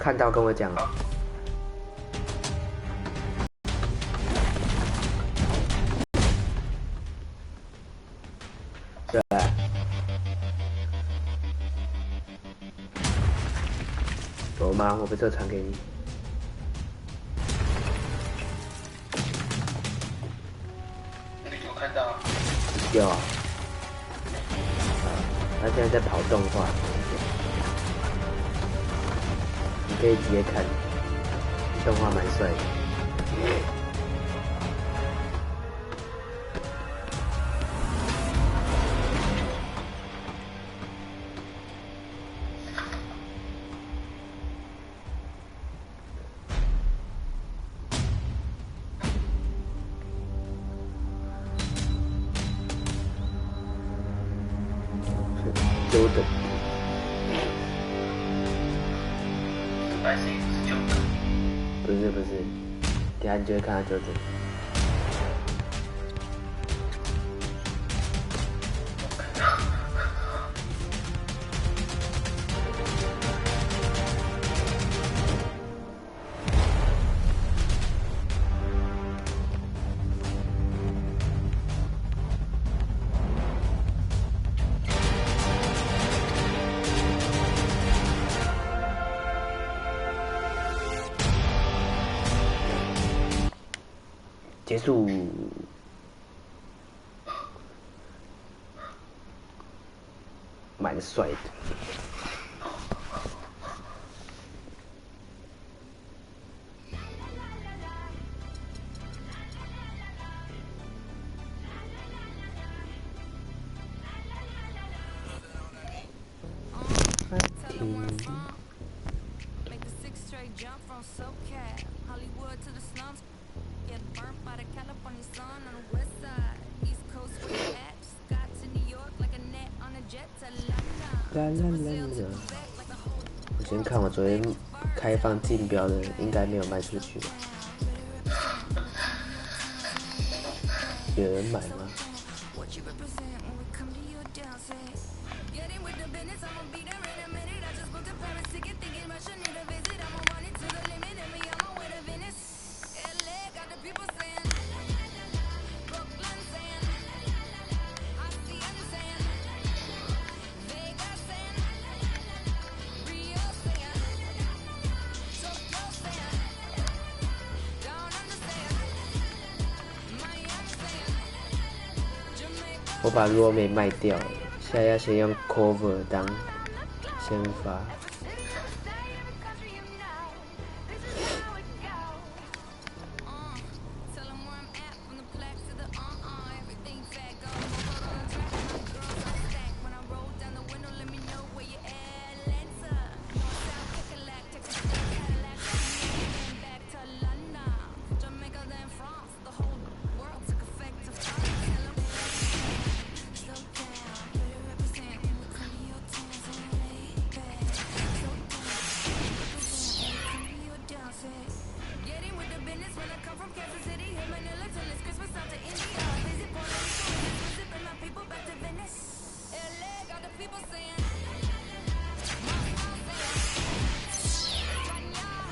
看到跟我讲。对。有吗？我不是传给你。有看到。有。他现在在跑动画，你可以直接看，动画蛮帅的。Jordan。白色是 Jordan。不是，等下你就会看到 Jordan。结束，蛮帅的。我先看我昨天开放竞标的，应该没有卖出去。有人买吗？我把 raw 没卖掉，现在要先用 cover 当先发。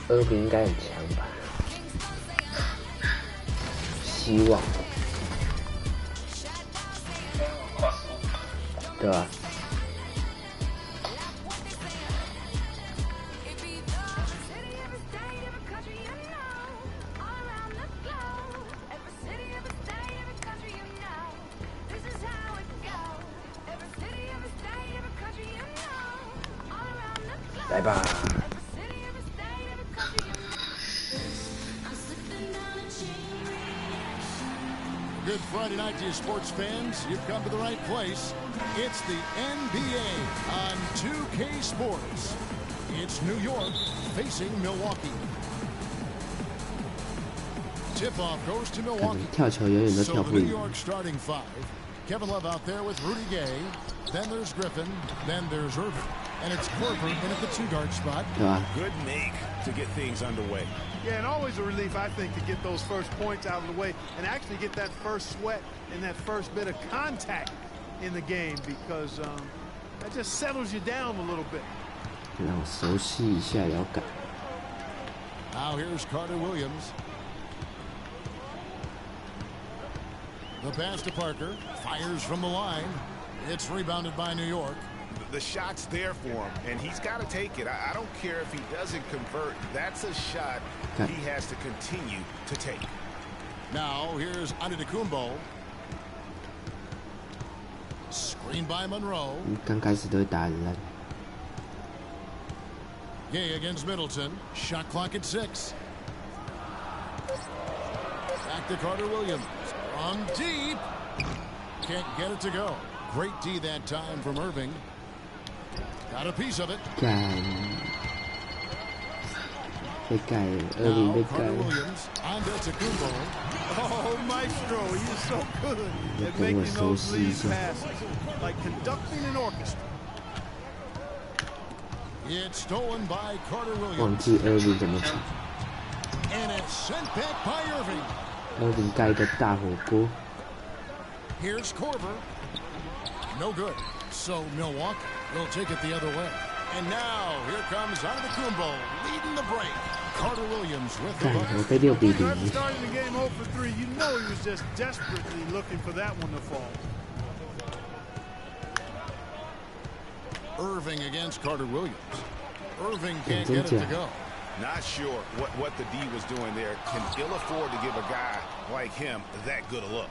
2比应该很强吧？希望，对吧？来吧。Good Friday night to you sports fans. You've come to the right place. It's the NBA on 2K Sports. It's New York facing Milwaukee. Tip-off goes to Milwaukee. 跳球永远都 So 跳 the 不 New 赢。 York starting five. Kevin Love out there with Rudy Gay. Then there's Griffin. Then there's Irving. And it's Korver in at the two-guard spot. Good make to get things underway. Yeah, and always a relief, I think, to get those first points out of the way and actually get that first sweat and that first bit of contact in the game because that just settles you down a little bit. 让我熟悉一下摇杆。Now here's Carter Williams. The pass to Parker. Fires from the line. It's rebounded by New York. The shot's there for him, and he's got to take it. I don't care if he doesn't convert. That's a shot he has to continue to take. Now here's Antetokounmpo. Screen by Monroe. 刚开始都会打人烂。 Gay against Middleton. Shot clock at 6. Back to Carter Williams. From deep. Can't get it to go. Great D that time from Irving. Got a piece of it. 干，被盖了，二零 Now 被盖 Carter 了。 Williams on to Antetokounmpo. Oh, Maestro, he's so good at 跟我 making 熟 those 悉一 lead 下。 passes, like conducting an orchestra. It's stolen by Carter 忘 Williams. 记 Irving 怎么抢 And it's sent back by Irving. ，Irving 盖一个大火锅。 Here's Korver. No good. So Milwaukee will take it the other way. And now here comes Antetokounmpo leading the break. Carter Williams with the 干，我 bucket. 被6比 After 0。 starting the game 0 for 3, you know he was just desperately looking for that one to fall. Irving against Carter Williams. Irving can't get it to go. Not sure what the D was doing there. Can ill afford to give a guy like him that good a look.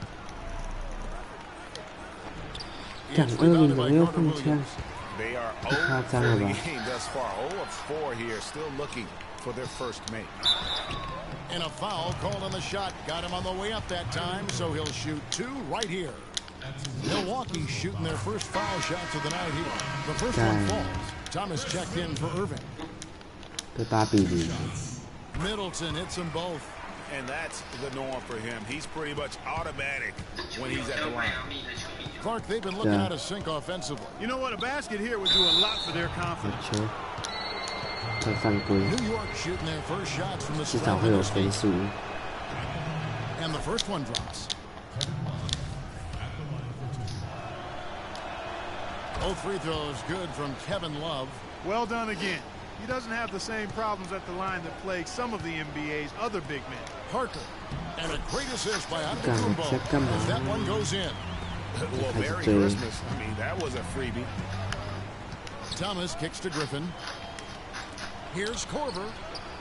干 It's ，Irving rebounded 怎么 by 又 Carter 放枪？ Williams. They are 0 夸 for 张了 the 吧？ game thus far. 0 of 4 here, still looking for their first make. And a foul called on the shot. Got him on the way up that time, so he'll shoot 2 right here. Milwaukee shooting their first foul shots of the night here. The first one Dang. falls. Thomas checked in for Irving. 被8比0。 Middleton hits them both. And that's the norm for him. He's pretty much automatic when he's at the line. Clark, they've been looking Yeah. out of sync offensively. You know what? A basket here would do a lot for their 好 confidence. 球，再犯规， New York shooting their first shots from the 至少会 12 in 有 this 分 game. 数。 And the first one drops. Both free throws good from Kevin Love. Well done again. He doesn't have the same problems at the line that plague some of the NBA's other big men. Parker. And a great assist by Check Antetokounmpo. them As that out. one goes in. Well, Merry Hey. Christmas. I mean, that was a freebie. Thomas kicks to Griffin. Here's Korver.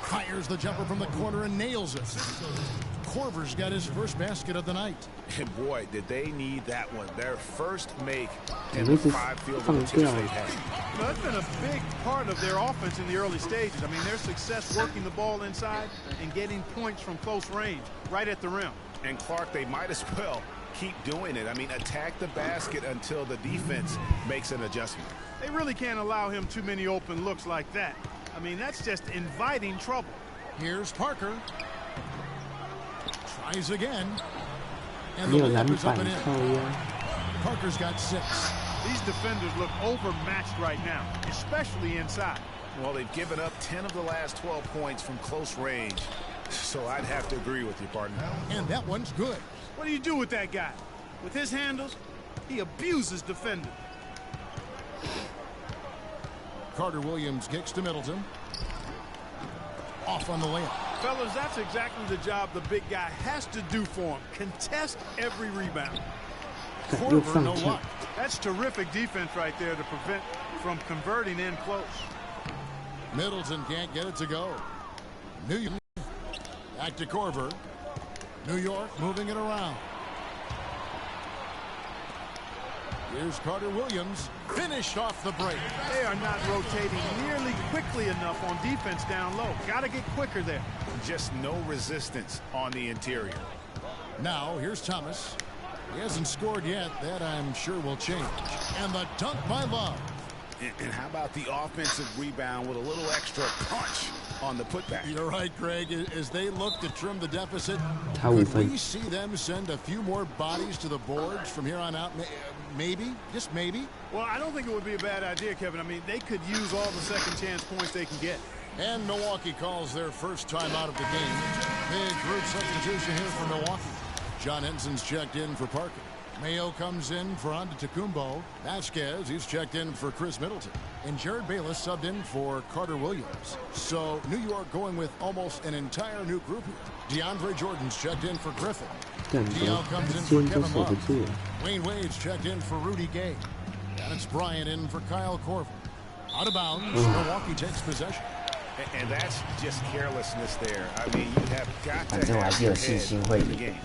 Fires the jumper from the corner and nails it. Korver's got his first basket of the night. And boy, did they need that one. Their first make in This the is 5 field fun goal attempts deal. they've had. You know, that's been a big part of their offense in the early stages. I mean, their success working the ball inside and getting points from close range, right at the rim. And Clark, they might as well keep doing it. I mean, attack the basket until the defense makes an adjustment. They really can't allow him too many open looks like that. I mean, that's just inviting trouble. Here's Parker. Tries again. And 没 the 有篮 layup is up 板 and in. 靠腰。 Parker's got 6. These defenders look overmatched right now, especially inside. Well, they've given up 10 of the last 12 points from close range. So I'd have to agree with you, partner. And that one's good. What do you do with that guy? With his handles, he abuses defenders. Carter Williams kicks to Middleton. Off on the layup. Fellas, that's exactly the job the big guy has to do for him. Contest every rebound. 干又 Korver, 放 no 枪 luck.， That's terrific defense right there to prevent from converting in close. Middleton can't get it to go. New York. Back to Korver. New York moving it around. Here's Carter Williams. Finished off the break. They are not rotating nearly quickly enough on defense down low. Got to get quicker there. Just no resistance on the interior. Now, here's Thomas. He hasn't scored yet. That, I'm sure, will change. And the dunk by Love. And how about the offensive rebound with a little extra punch on the putback? You're right, Greg. As they look to trim the deficit, 他5 could 分 we see them send a few more bodies to the boards from here on out? Maybe, just maybe. Well, I don't think it would be a bad idea, Kevin. I mean, they could use all the second chance points they can get. And Milwaukee calls their first time out of the game. Big group substitution here for Milwaukee. John Henson's checked in for Parker. Mayo comes in for Antetokounmpo. Vasquez, he's checked in for Chris Middleton. And Jared Bayless subbed in for Carter Williams. So New York going with almost an entire new group here. DeAndre Jordan's checked in for Griffin. DL comes in for Kevin Love. Wayne Wade's checked in for Rudy Gay. And it's Bryant in for Kyle Korver. Out of bounds, Milwaukee takes possession. And that's just carelessness there. I mean, you have got to have your head in the game.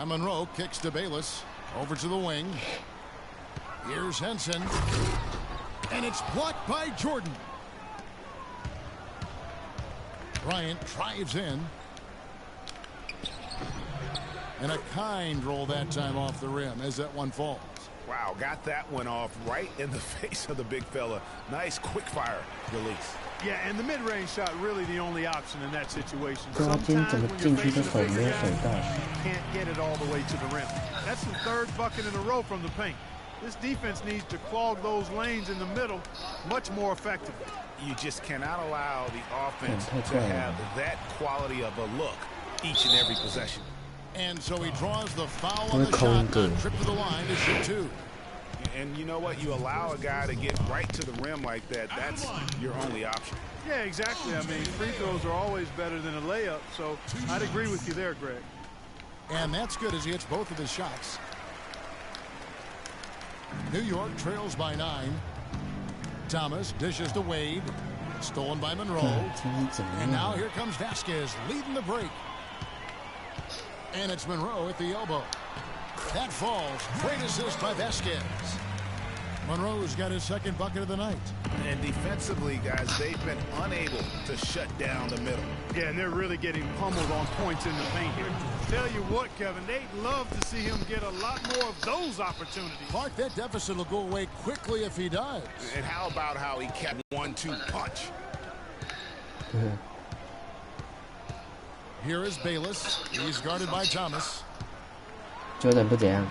Monroe kicks to Bayless. Over to the wing. Here's Henson. And it's blocked by Jordan. Bryant drives in. And a kind roll that time off the rim as that one falls. Wow, got that one off right in the face of the big fella. Nice quick fire release. Yeah, and the mid-range shot really the only option in that situation. 对啊，今天怎么禁区的手没有手到？ Can't get it all the way to the rim. That's the third bucket in a row from the paint. This defense needs to clog those lanes in the middle much more effectively. You just cannot allow the offense to have that quality of a look each and every possession. And so he draws the foul on the shot, trip to the line to shoot two. And you know what? You allow a guy to get right to the rim like that. That's your only option. Yeah, exactly. I mean, free throws are always better than a layup, so I'd agree with you there, Greg. And that's good as he hits both of his shots. New York trails by 9. Thomas dishes to Wade. Stolen by Monroe. And now here comes Vasquez leading the break. And it's Monroe at the elbow. That falls. Great assist by Vasquez. Monroe's got his second bucket of the night. And defensively, guys, they've been unable to shut down the middle. Yeah, and they're really getting pummeled on points in the paint here. Tell you what, Kevin, they'd love to see him get a lot more of those opportunities. Clark, that deficit will go away quickly if he does. And how about how he kept 1-2 punch? Here is Bayless. He's guarded by Thomas. Jordan 不怎样。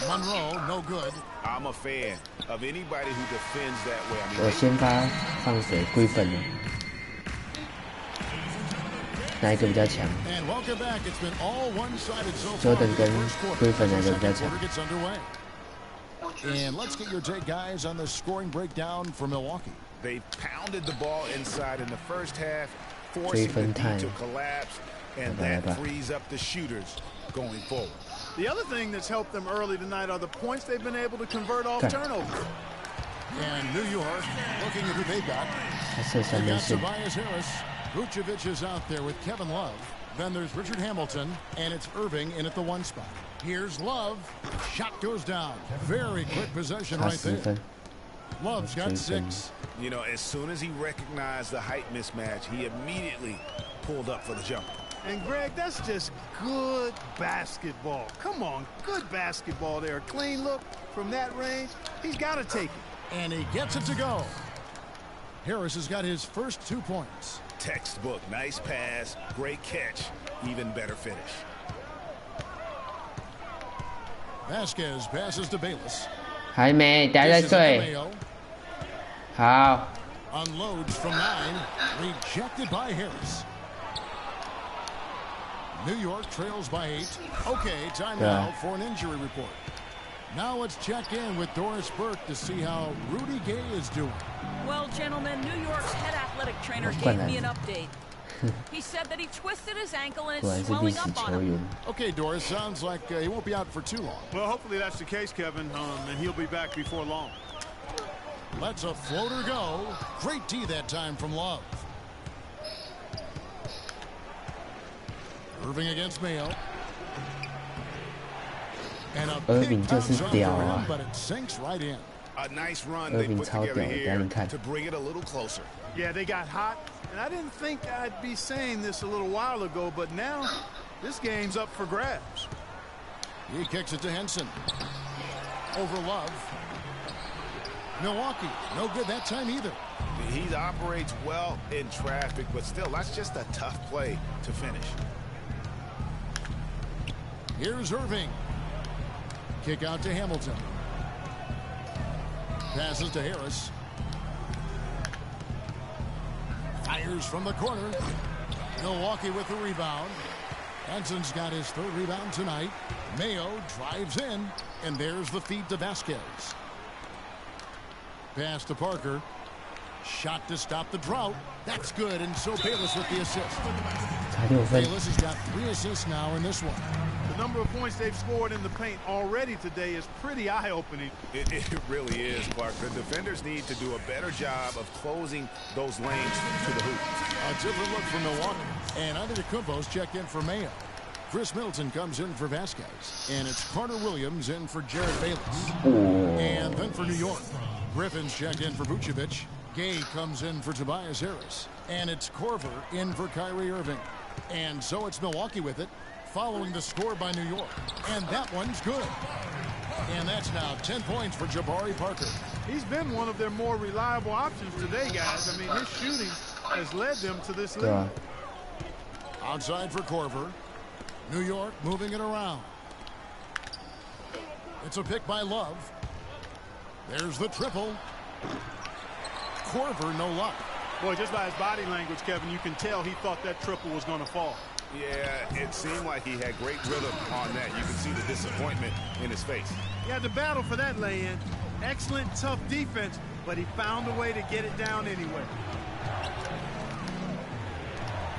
Monroe, no good. I'm a fan of anybody who defends that way. I mean, 我先发放谁？龟粉呢？哪一个比较强 And welcome back. It's been all one-sided so far. ？Jordan 跟龟粉哪个比较强？ Gets underway. And let's get your take, guys, on the scoring breakdown for Milwaukee. they pounded the ball inside in the first half, forcing the D to collapse, and that frees up the shooters going forward. The other thing that's helped them early tonight are the points they've been able to convert off turnovers. And New York looking at who they got. They got Tobias Harris. Vucevic is out there with Kevin Love. Then there's Richard Hamilton, and it's Irving in at the one spot. Here's Love. Shot goes down. Very quick possession right there. Love's got 6. You know, as soon as he recognized the height mismatch, he immediately pulled up for the jumper. And, Greg, that's just good basketball. Come on, good basketball there. A clean look from that range. He's got to take it. And he gets it to go. Harris has got his first 2 points. Textbook. Nice pass. Great catch. Even better finish. Vasquez passes to Bayless. 还没，等下再睡。好。 Unloads from 9. Rejected by Harris. New York trails by 8. Okay, time now for an injury report. Now let's check in with Doris Burke to see how Rudy Gay is doing. Well, gentlemen, New York's head athletic trainer gave me an update. He said that he twisted his ankle and it's swelling up on him. Okay, Doris, sounds like he won't be out for too long. Well, hopefully that's the case, Kevin, and he'll be back before long. Lets a floater go. Great D that time from Love. Irving against Mayo. And a big bounce off the rim, but it sinks right in. A nice run they put together here to bring it a little closer. Yeah, they got hot, and I didn't think I'd be saying this a little while ago, but now this game's up for grabs. He kicks it to Henson. Over Love. Milwaukee, no good that time either. He operates well in traffic, but still, that's just a tough play to finish. Here's Irving. Kick out to Hamilton. passes to Harris. Fires from the corner. Milwaukee with the rebound. Hanson's got his third rebound tonight. Mayo drives in, and there's the feed to Vasquez. Pass to Parker. Shot to stop the drought. That's good, and so Bayless with the assist. Bayless has got 3 assists now in this one. The number of points they've scored in the paint already today is pretty eye-opening. It really is, Clark. The defenders need to do a better job of closing those lanes to the hoop. A different look for Milwaukee. And Antetokounmpo's checked in for Mayo. Chris Middleton comes in for Vasquez. And it's Carter Williams in for Jared Bayless. And then for New York, Griffin's checked in for Vucevic. Gay comes in for Tobias Harris. And it's Korver in for Kyrie Irving. And so it's Milwaukee with it, following the score by New York. And that one's good. And that's now 10 points for Jabari Parker. He's been one of their more reliable options today, guys. I mean, his shooting has led them to this lead. Outside for Korver. New York moving it around. It's a pick by Love. There's the triple. Korver, no luck. Boy, just by his body language, Kevin, you can tell he thought that triple was going to fall. Yeah, it seemed like he had great rhythm on that. You can see the disappointment in his face. He had to battle for that lay-in. Excellent, tough defense, but he found a way to get it down anyway.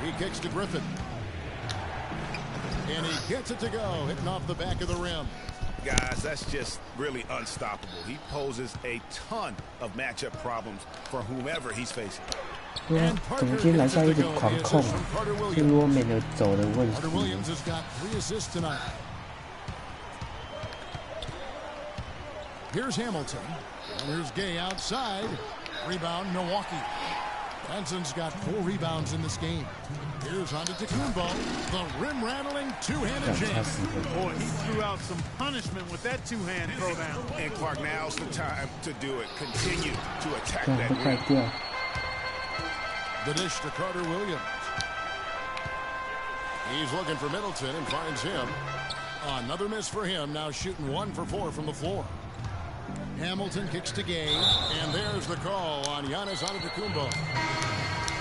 He kicks to Griffin. And he gets it to go, hitting off the back of the rim. Guys, that's just really unstoppable. He poses a ton of matchup problems for whomever he's facing. 对啊，怎么今天篮下一直狂控？是罗梅的走的问题。Carter Williams has got 3 assists tonight. Here's Hamilton. And here's Gay outside. Rebound, Milwaukee. Hanson's got 4 rebounds in this game. Here's Antetokounmpo. The rim-rattling two-handed jam. Boy, he threw out some punishment with that two-hand throwdown. And Clark, now's the time to do it. Continue to attack that rim. The dish to Carter Williams. He's looking for Middleton and finds him. Another miss for him, now shooting 1 for 4 from the floor. Hamilton kicks to Gay, and there's the call on Giannis Antetokounmpo.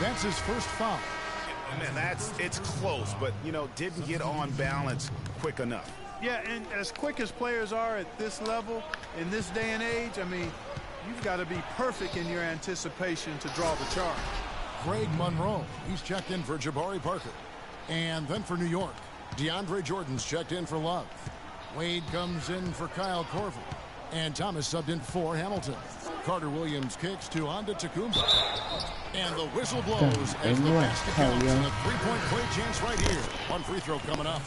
That's his first foul. Man, it's close, but, you know, didn't get on balance quick enough. Yeah, and as quick as players are at this level, in this day and age, I mean, you've got to be perfect in your anticipation to draw the charge. Greg Monroe, he's checked in for Jabari Parker. And then for New York, DeAndre Jordan's checked in for Love. Wade comes in for Kyle Korver. And Thomas subbed in for Hamilton. Carter Williams kicks to Antetokounmpo. And the whistle blows as the basket counts. And a 3-point play chance right here. 1 free throw coming up.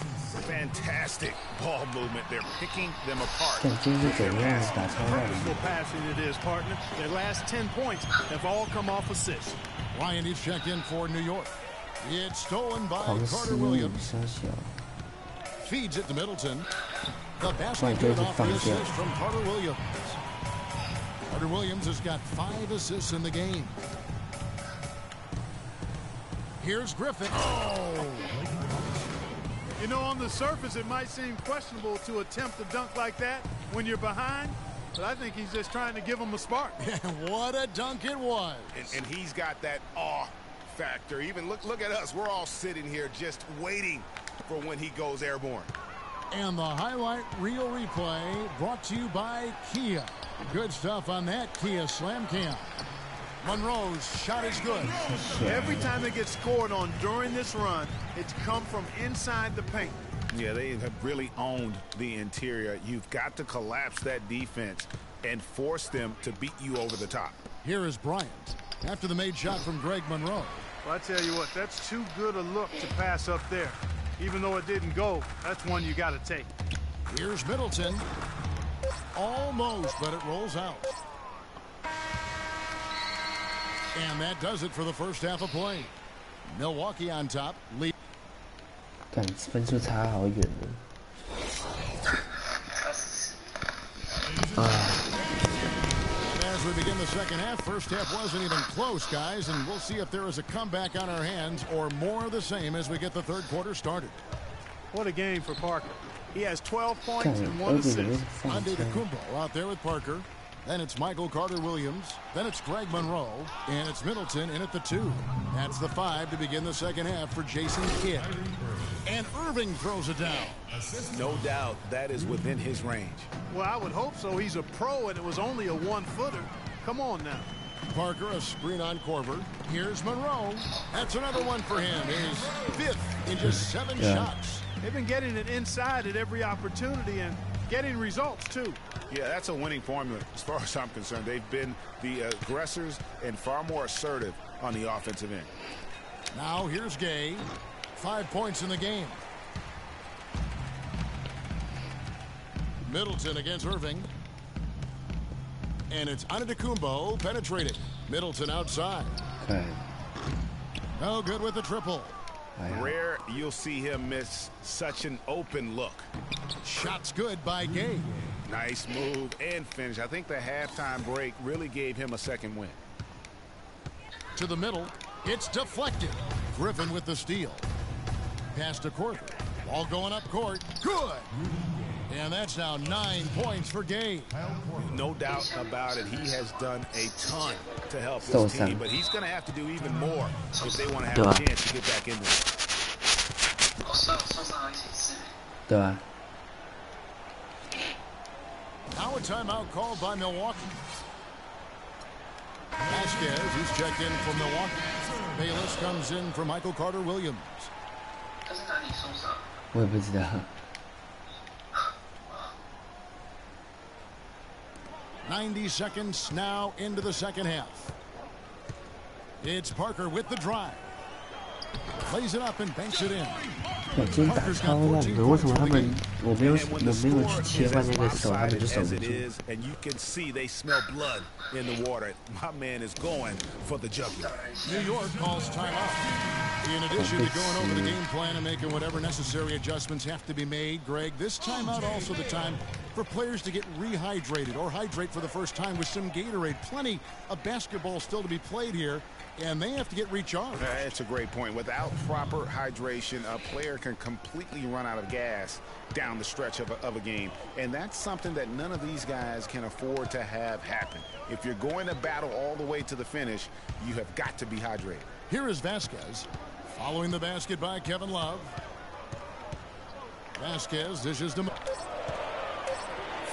Fantastic ball movement. They're picking them apart. 看今天是怎样打超烂 Purposeful passing it is, partner. Their last 10 points have all come off assists. Ryan is checked in for New York. It's stolen by 狂 Carter 失误 Williams. 小小。 Feeds it to Middleton. The basket good off the assist from Carter Williams. Carter Williams has got 5 assists in the game. Here's Griffin. Oh! You know, on the surface, it might seem questionable to attempt a dunk like that when you're behind, but I think he's just trying to give him a spark. And what a dunk it was. And he's got that awe factor. Even look at us. We're all sitting here just waiting for when he goes airborne. And the highlight reel replay brought to you by Kia. Good stuff on that Kia Slam Cam. Monroe's shot is good. Every time they get scored on during this run, it's come from inside the paint. Yeah, they have really owned the interior. You've got to collapse that defense and force them to beat you over the top. Here is Bryant after the made shot from Greg Monroe. Well, I tell you what, that's too good a look to pass up there. Even though it didn't go, that's one you got to take. Here's Middleton. Almost, but it rolls out. And that does it for the first half of play. Milwaukee on top. Lead. 看分数差好远呢。As we begin the second half, first half wasn't even close, guys, and we'll see if there is a comeback on our hands or more of the same as we get the third quarter started. What a game for Parker. He has 12 points and 1 assist. Antetokounmpo out there with Parker. Then it's Michael Carter-Williams. Then it's Greg Monroe. And it's Middleton in at the 2. That's the 5 to begin the second half for Jason Kidd. And Irving throws it down. No doubt that is within his range. Well, I would hope so. He's a pro, and it was only a one-footer. Come on now. Parker, a screen on Korver. Here's Monroe. That's another one for him. His 5th in just 7 shots. They've been getting it inside at every opportunity and getting results, too. Yeah, that's a winning formula as far as I'm concerned. They've been the aggressors and far more assertive on the offensive end. Now here's Gay. 5 points in the game. Middleton against Irving. And it's Antetokounmpo penetrated. Middleton outside. Okay. No good with the triple. Rare you'll see him miss such an open look. Shots good by Gay. Nice move and finish. I think the halftime break really gave him a second win. To the middle. It's deflected. Griffin with the steal. Pass to Korver. Ball going up court. Good. And that's now 9 points for Gay. No doubt about it. He has done a ton to help this team, but he's going to have to do even more if they want to have a chance to get back in there. 对吧？ Now a timeout called by Milwaukee. Vasquez, who's checked in for Milwaukee. Bayless comes in for Michael Carter-Williams. 我也不知道。 90 seconds now into the second half. It's Parker with the drive. Plays it up and banks it in. 今天打超烂的，为什么他们我没有去切换那个手，他们就守不住。 And you can see they smell blood in the water. My man is going for the jugular. New York calls timeout. In addition to going over the game plan and making whatever necessary adjustments have to be made, Greg, this timeout also the time for players to get rehydrated or hydrate for the first time with some Gatorade. Plenty of basketball still to be played here, and they have to get recharged. That's a great point. Without proper hydration, a player can completely run out of gas down the stretch of a game, and that's something that none of these guys can afford to have happen. If you're going to battle all the way to the finish, you have got to be hydrated. Here is Vasquez, following the basket by Kevin Love. Vasquez dishes to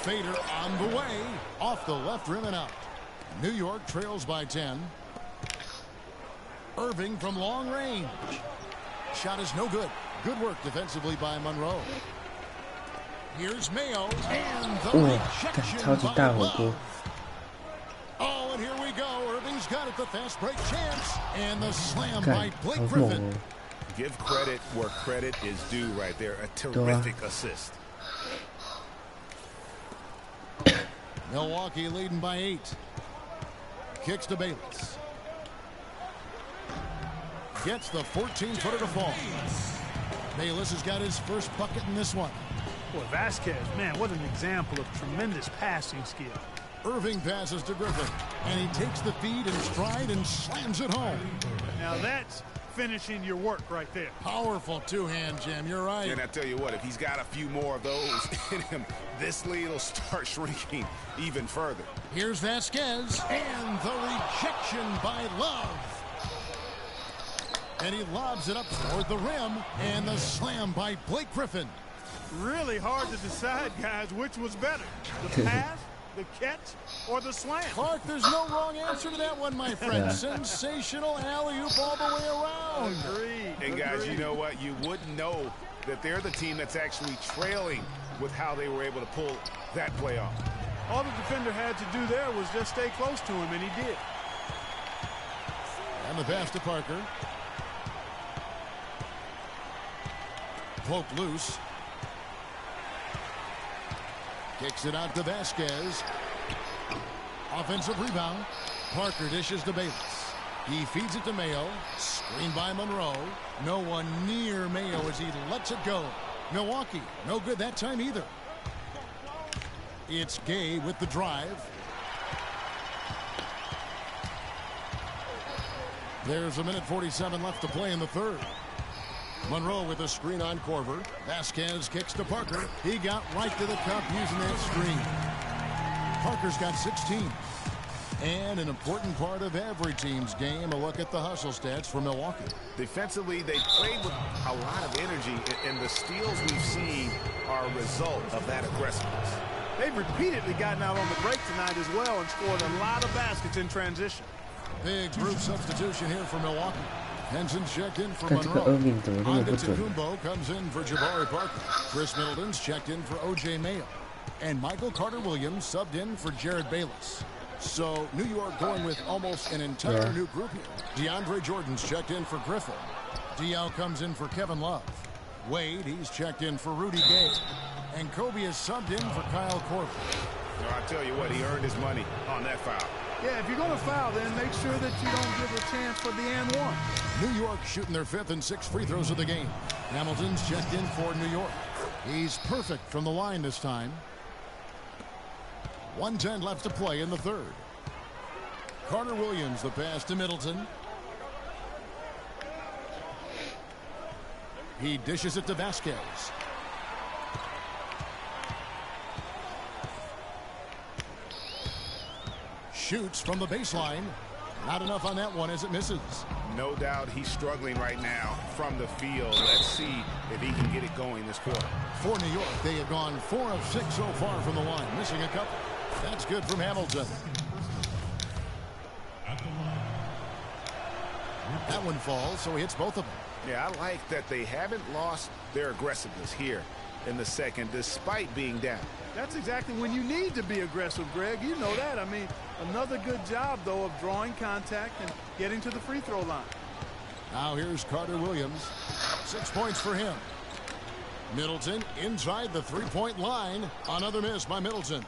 Fader on the way, off the left rim and out. New York trails by 10. Irving from long range. Shot is no good. Good work defensively by Monroe. Here's Mayo and the rejection by Love. Oh, and here we go. Irving's got it, the fast break chance. And the slam by Blake Griffin. Give credit where credit is due right there. A terrific assist. Milwaukee leading by 8. Kicks to Bayless. Gets the 14-footer to fall. Bayless has got his first bucket in this one. Boy, Vasquez, man, what an example of tremendous passing skill. Irving passes to Griffin, and he takes the feed in stride and slams it home. Now that's finishing your work right there. Powerful two-hand jam, you're right. And I tell you what, if he's got a few more of those in him, this lead will start shrinking even further. Here's Vasquez, and the rejection by Love. And he lobs it up toward the rim, and the slam by Blake Griffin. Really hard to decide, guys, which was better, the pass, the catch, or the slam. Clark, there's no wrong answer to that one, my friend. Sensational alley-oop all the way around. Agreed. And guys, you know what? You wouldn't know that they're the team that's actually trailing with how they were able to pull that play off. All the defender had to do there was just stay close to him, and he did. And the pass to Parker. Poke loose. Kicks it out to Vasquez. Offensive rebound. Parker dishes to Bayless. He feeds it to Mayo. Screened by Monroe. No one near Mayo as he lets it go. Milwaukee, no good that time either. It's Gay with the drive. There's 1:47 left to play in the third. Monroe with a screen on Korver. Vasquez kicks to Parker. He got right to the cup using that screen. Parker's got 16. And an important part of every team's game, a look at the hustle stats for Milwaukee. Defensively, they played with a lot of energy, and the steals we've seen are a result of that aggressiveness. They've repeatedly gotten out on the break tonight as well and scored a lot of baskets in transition. Big group substitution here for Milwaukee. Henson's checked in for 看这个 Monroe. Irving 怎么那么不准？ Antetokounmpo comes in for Jabari Parker. Chris Middleton's checked in for O.J. Mayo. And Michael Carter-Williams subbed in for Jared Bayless. So New York going with almost an entire new group here. DeAndre Jordan's checked in for Griffin. Diaw comes in for Kevin Love. Wade, he's checked in for Rudy Gay. And Kobe is subbed in for Kyle Korver. Well, I tell you what, he earned his money on that foul. Yeah, if you're going to foul, then make sure that you don't give a chance for the and one. New York shooting their 5th and 6th free throws of the game. Hamilton's checked in for New York. He's perfect from the line this time. 1:10 left to play in the third. Carter-Williams, the pass to Middleton. He dishes it to Vasquez. Shoots from the baseline. Not enough on that one as it misses. No doubt he's struggling right now from the field. Let's see if he can get it going this quarter. For New York, they have gone 4 of 6 so far from the line, missing a couple. That's good from Hamilton. That one falls, so he hits both of them. Yeah, I like that they haven't lost their aggressiveness here in the second, despite being down. That's exactly when you need to be aggressive, Greg. You know that. I mean, another good job, though, of drawing contact and getting to the free throw line. Now here's Carter-Williams. 6 points for him. Middleton inside the three-point line. Another miss by Middleton.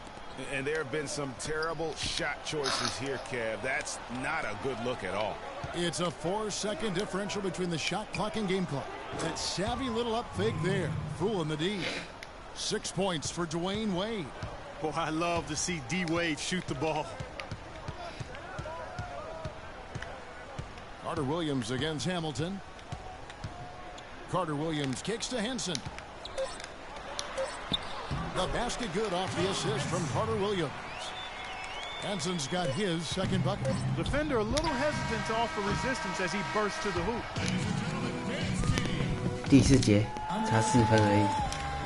And there have been some terrible shot choices here, Kev. That's not a good look at all. It's a 4-second differential between the shot clock and game clock. That savvy little up fake there, fooling the D. 6 points for Dwayne Wade. Boy, I love to see D. Wade shoot the ball. Carter-Williams against Hamilton. Carter-Williams kicks to Henson. The basket good off the assist from Carter-Williams. Henson's got his second bucket. Defender a little hesitant to offer resistance as he bursts to the hoop. 第4节差4分而已。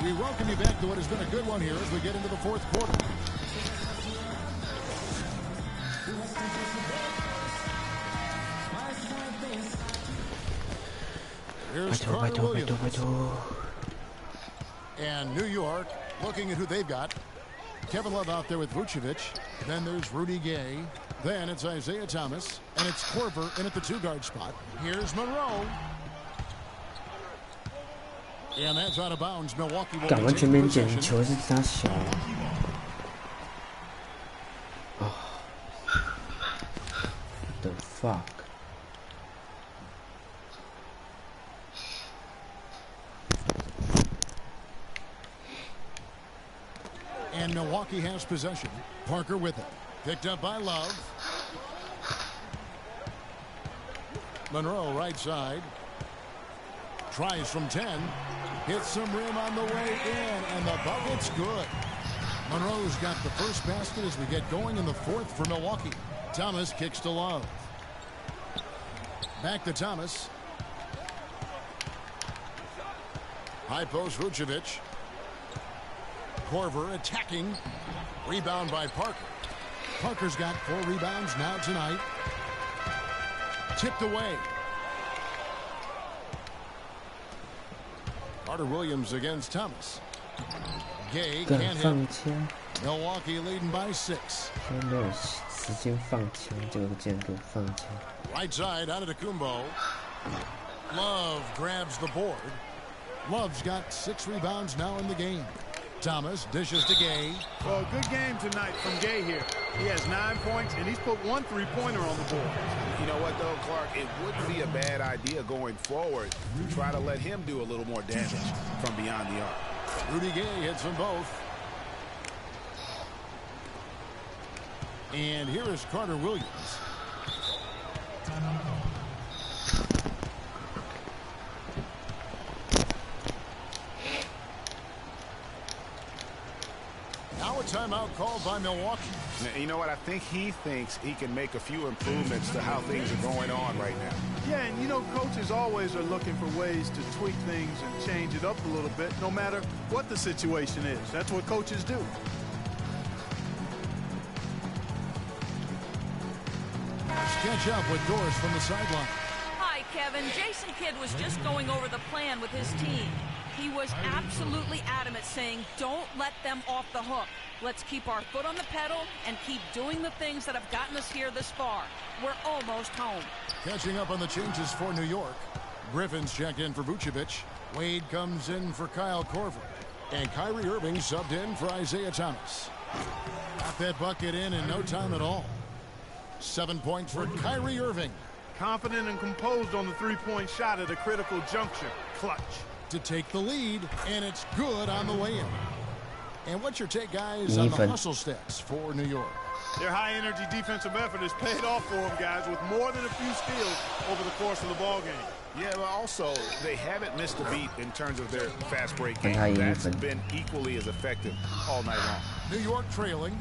We welcome you back to what has been a good one here as we get into the fourth quarter. Here's Carter-Williams. And New York looking at who they've got. Kevin Love out there with Vucevic. Then there's Rudy Gay. Then it's Isaiah Thomas. And it's Korver in at the 2-guard spot. Here's Monroe. And that's out of bounds. Milwaukee will 敢完全 take 没捡 possession. 球是他小。哦 ，the fuck。 And Milwaukee has possession. Parker with it. Picked up by Love. Monroe right side. Tries from 10. Hits some rim on the way in. And the bucket's good. Monroe's got the first basket as we get going in the fourth for Milwaukee. Thomas kicks to Love. Back to Thomas. High post Vucevic. Korver attacking. Rebound by Parker. Parker's got 4 rebounds now tonight. Tipped away. Carter-Williams against Thomas. Gay 敢 can't 放 hit. 枪， Milwaukee leading by 6. 现在没有时间放枪，这个监督放枪。 Right side, Antetokounmpo. Love grabs the board. Love's got 6 rebounds now in the game. Thomas dishes to Gay. Well, a good game tonight from Gay here. He has 9 points, and he's put 1 3-pointer on the board. You know what, though, Clark? It wouldn't be a bad idea going forward to try to let him do a little more damage from beyond the arc. Rudy Gay hits them both. And here is Carter-Williams. Now a timeout timeout called by Milwaukee. Now, you know what? I think he thinks he can make a few improvements to how things are going on right now. Yeah, and you know, coaches always are looking for ways to tweak things and change it up a little bit, no matter what the situation is. That's what coaches do. Let's catch up with Doris from the sideline. Hi, Kevin. Jason Kidd was just going over the plan with his team. He was absolutely adamant, saying, don't let them off the hook. Let's keep our foot on the pedal and keep doing the things that have gotten us here this far. We're almost home. Catching up on the changes for New York. Griffin's checked in for Vucevic. Wade comes in for Kyle Korver. And Kyrie Irving subbed in for Isaiah Thomas. Got that bucket in no time at all. 7 points for Kyrie Irving. Confident and composed on the three-point shot at a critical juncture. Clutch. To take the lead, and it's good on the way in. And what's your take, guys, on the hustle stats for New York? Their high-energy defensive effort has paid off for them, guys, with more than a few steals over the course of the ball game. Yeah, but also, they haven't missed a beat in terms of their fast break game. That's been equally as effective all night long. New York trailing.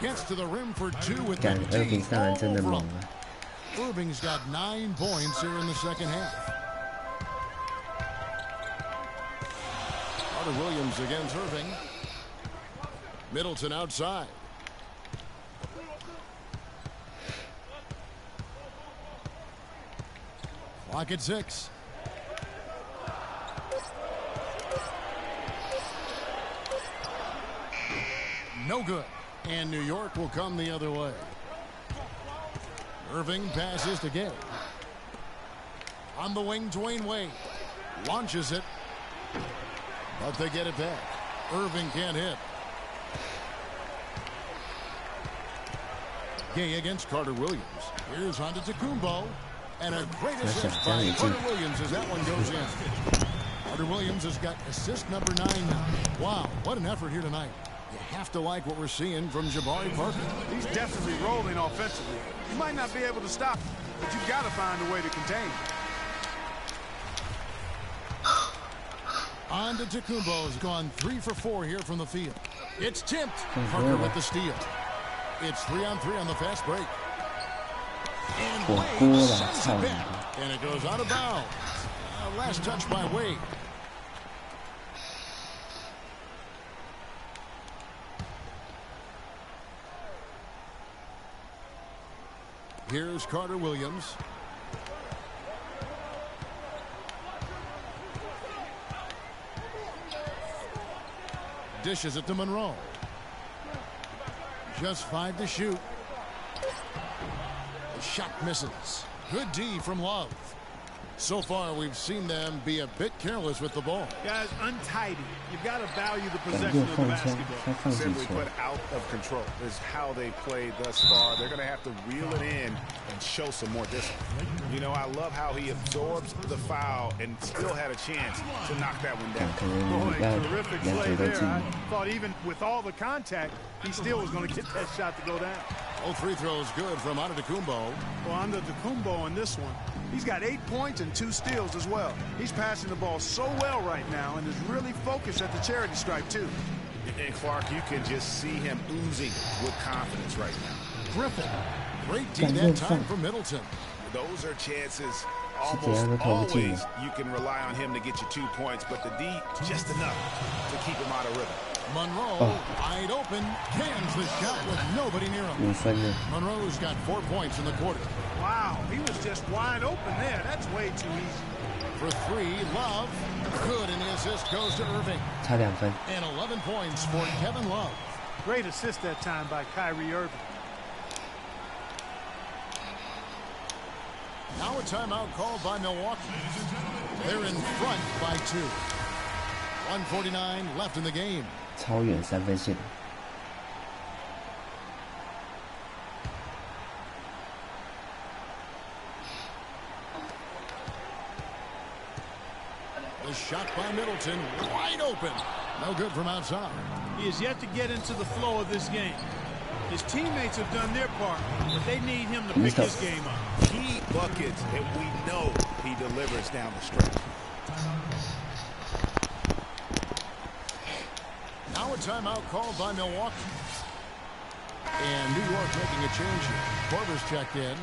Gets to the rim for two with that D all over him. Irving's got 9 points here in the second half. Carter Williams against Irving. Middleton outside. Clock at 6. No good. And New York will come the other way. Irving passes to Gay. On the wing, Dwayne Wade. Launches it. But they get it back. Irving can't hit. Gay against Carter Williams. Here's Antetokounmpo. And a great assist by Carter Williams as that one goes in. Carter Williams has got assist number 9 now. Wow, what an effort here tonight. You have to like what we're seeing from Jabari Parker. He's definitely rolling offensively. You might not be able to stop him, but you've got to find a way to contain him. Antetokounmpo has gone 3 for 4 here from the field. It's tipped. Parker with the steal. It's 3-on-3 on the fast break. And Wade sends it back. And it goes out of bounds. Last touch by Wade. Here's Carter Williams. Dishes it to Monroe. Just 5 to shoot. The shot misses. Good D from Love. So far, we've seen them be a bit careless with the ball. Guys, untidy. You've got to value the possession of the basketball. Simply put, out of control is how they played thus far. They're going to have to reel it in and show some more discipline. You know, I love how he absorbs the foul and still had a chance to knock that one down. Boy, terrific play there. I thought even with all the contact, he still was going to get that shot to go down. All free throws good from Antetokounmpo. Well, Antetokounmpo in this one. He's got 8 points and 2 steals as well. He's passing the ball so well right now and is really focused at the charity stripe, too. And Clark, you can just see him oozing with confidence right now. Griffin. Great D that time for Middleton. Those are chances. Almost always you can rely on him to get you 2 points, but the D, just enough to keep him out of rhythm. Monroe, wide open, cans the shot with nobody near him. Monroe's got 4 points in the quarter. Wow, he was just wide open there. That's way too easy. For 3, Love. Good, and the assist goes to Irving. And 11 points for Kevin Love. Great assist that time by Kyrie Irving. Now a timeout called by Milwaukee. They're in front by 2. 1:49 left in the game. 超远3分线。 The shot by Middleton, wide open. No good from outside. He has yet to get into the flow of this game. His teammates have done their part, but they need him to pick his game up. Key buckets, and we know he delivers down the stretch. timeout called by Milwaukee. And New York making a change here. Korver's checked in.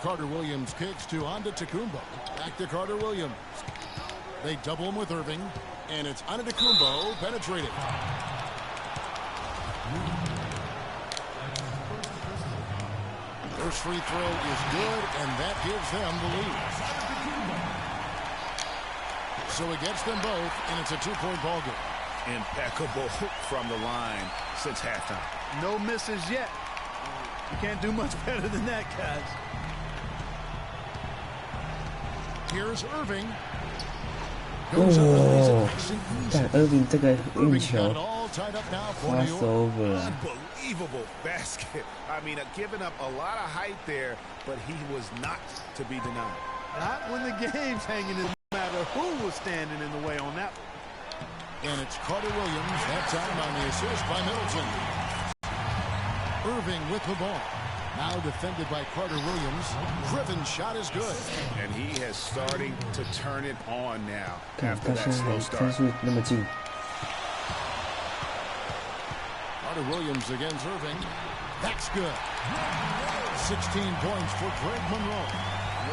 Carter Williams kicks to Antetokounmpo. Back to Carter Williams. They double him with Irving. And it's Antetokounmpo penetrating. First free throw is good, and that gives them the lead. So he gets them both, and it's a two-point ball game. Impeccable from the line since halftime. No misses yet. You can't do much better than that, guys. Here's Irving. 但 Irving 这个运球 crossover 啊 Unbelievable basket. I mean, giving up a lot of height there, but he was not to be denied. Not when the game's hanging in, no matter who was standing in the way on that one. And it's Carter Williams, that time on the assist by Middleton. Irving with the ball. Now defended by Carter Williams. Griffin's shot is good. And he is starting to turn it on now 看 after 他 that 现 slow 在 start. 分数那么近 Carter Williams against Irving. That's good. 16 points for Greg Monroe.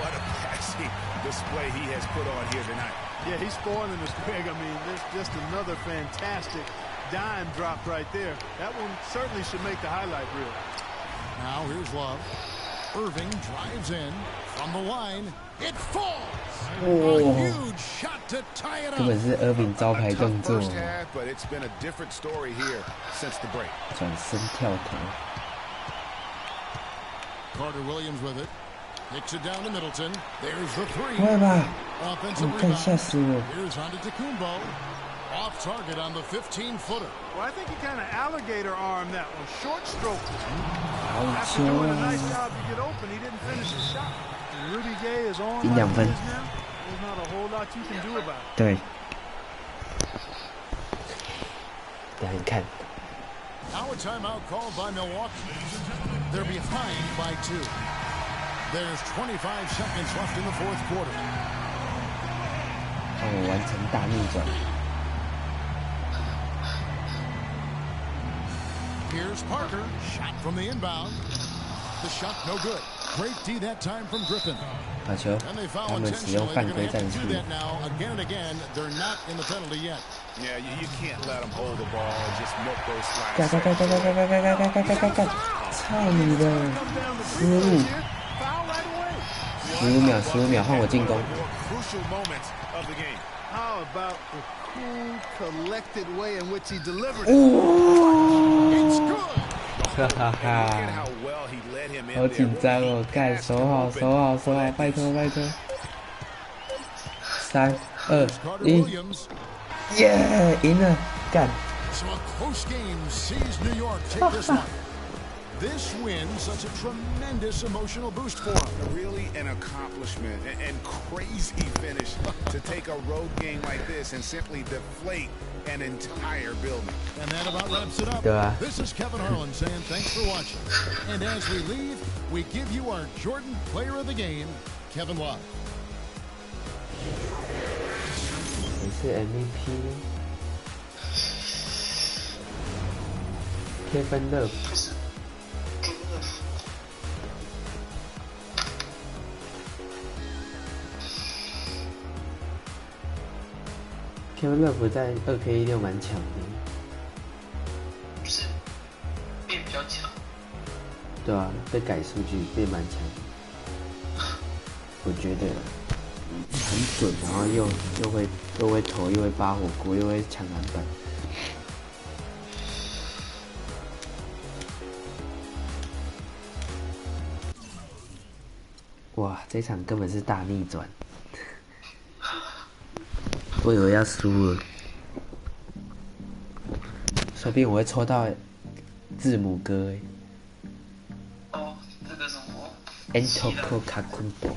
What a passing display he has put on here tonight. Yeah, he's spoiling us, Greg. I mean, there's just another fantastic dime drop right there. That one certainly should make the highlight reel. Now here's Love. Irving drives in from the line. It falls. A huge shot to tie it 根本 up. 是 Irving 招牌 A 动 tough 作 first half, but it's been a different story here since the break. 转身跳投 Carter Williams with it. Kicks it down to Middleton. There's the three. 快吧 Offensive 我看吓 rebound. 死我 Here's Antetokounmpo. Off target on the 15-footer. Well, I think he kind of alligator armed that one. Short stroked it. 好 After 球 doing a 啊 nice job to get open, he didn't finish the shot. And Rudy Gay is on 赢 like 2 he 分 is now. There's not a whole lot you can do about it. 对等下你看 Now a timeout called by Milwaukee. They're behind by 2. There's 25 seconds left in the fourth quarter. 让我完成大逆转 Here's Parker. Shot from the inbound. The shot no good. Great D that time from Griffin. 好球 And they foul 他们使用 intentionally. 犯 They're 规 going to 战 have to 术 do that now again and again. They're not in the penalty yet. Yeah, you can't let him hold the ball and just milk those 干 slides. 干干干干干干干干干干干干操你的 Come down to 失 free 误 throws here. Foul right away. 15秒换我进攻 More crucial moments of the game. How about the cool, collected way in which he delivered it? It's good. 哈哈 And look at 哈 how well he led him in 好 there. 紧张哦 He 干 passed 守 him 好 open 守好 for 守好 that 拜托 decent 拜托3 2 Carter 1 Williams. 耶赢了干 So a close game sees New York take this one. This win, such a tremendous emotional boost for them. Really an accomplishment and crazy finish to take a road game like this and simply deflate an entire building. And that about wraps it up. Yeah. This is Kevin Harlan saying thanks for watching. And as we leave, we give you our Jordan Player of the Game, Kevin Love. 谁是 MVP Kevin Love ，Kevin Love 在2K16蛮强的，就是变比较强。对啊，被改数据变蛮强的，我觉得很准，然后又会投，又会扒火锅，又会抢篮板。哇，这场根本是大逆转，我以为要输了，说不定我会抽到字母哥诶。哦，这个什么 Antetokounmpo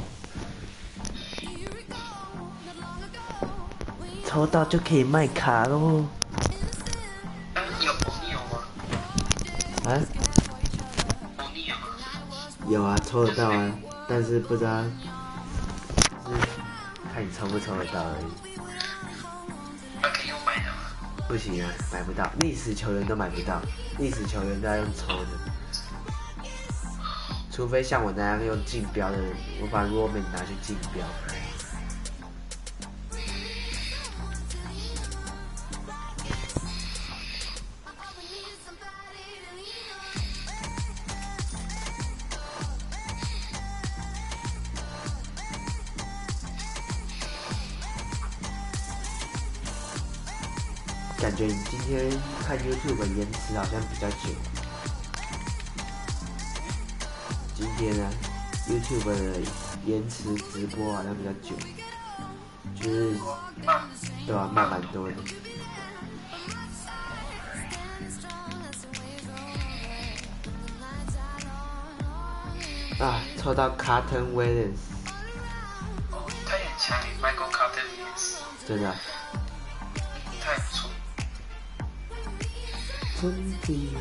抽到就可以卖卡喽。有欧尼有吗？啊？欧尼有吗？有啊，抽得到啊，但是不知道，就是看你抽不抽得到而已。那可以用买的吗？不行啊，买不到，历史球员都买不到，历史球员都要用抽的，除非像我那样用竞标的，我把 Roman 拿去竞标。感觉你今天看 YouTube 的延迟好像比较久。今天呢 ，YouTube 的延迟直播好像比较久，就是对吧、慢蛮多的。啊，抽到 Carton Williams， 哦，他也很强，Michael Carter Williams，真的、啊，他也不错。真的、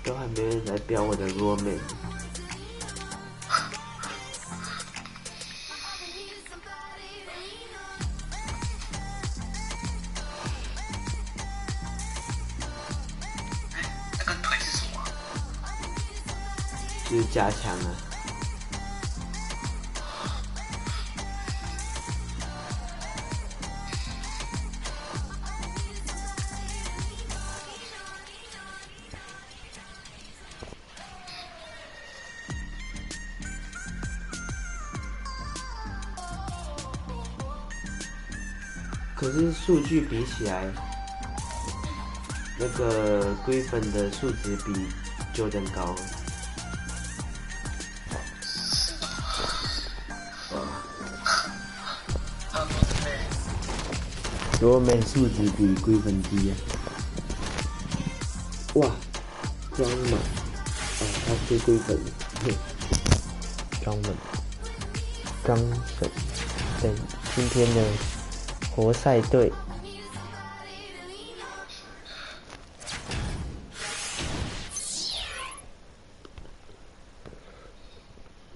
都还没人来标我的 Roman。那个腿是什么？就是加强啊。可是数据比起来，那个Griffin的数值比Jordan高。Roman数值比Griffin低啊！哇，装满，他是Griffin，装满，刚神，对，今天的活塞队。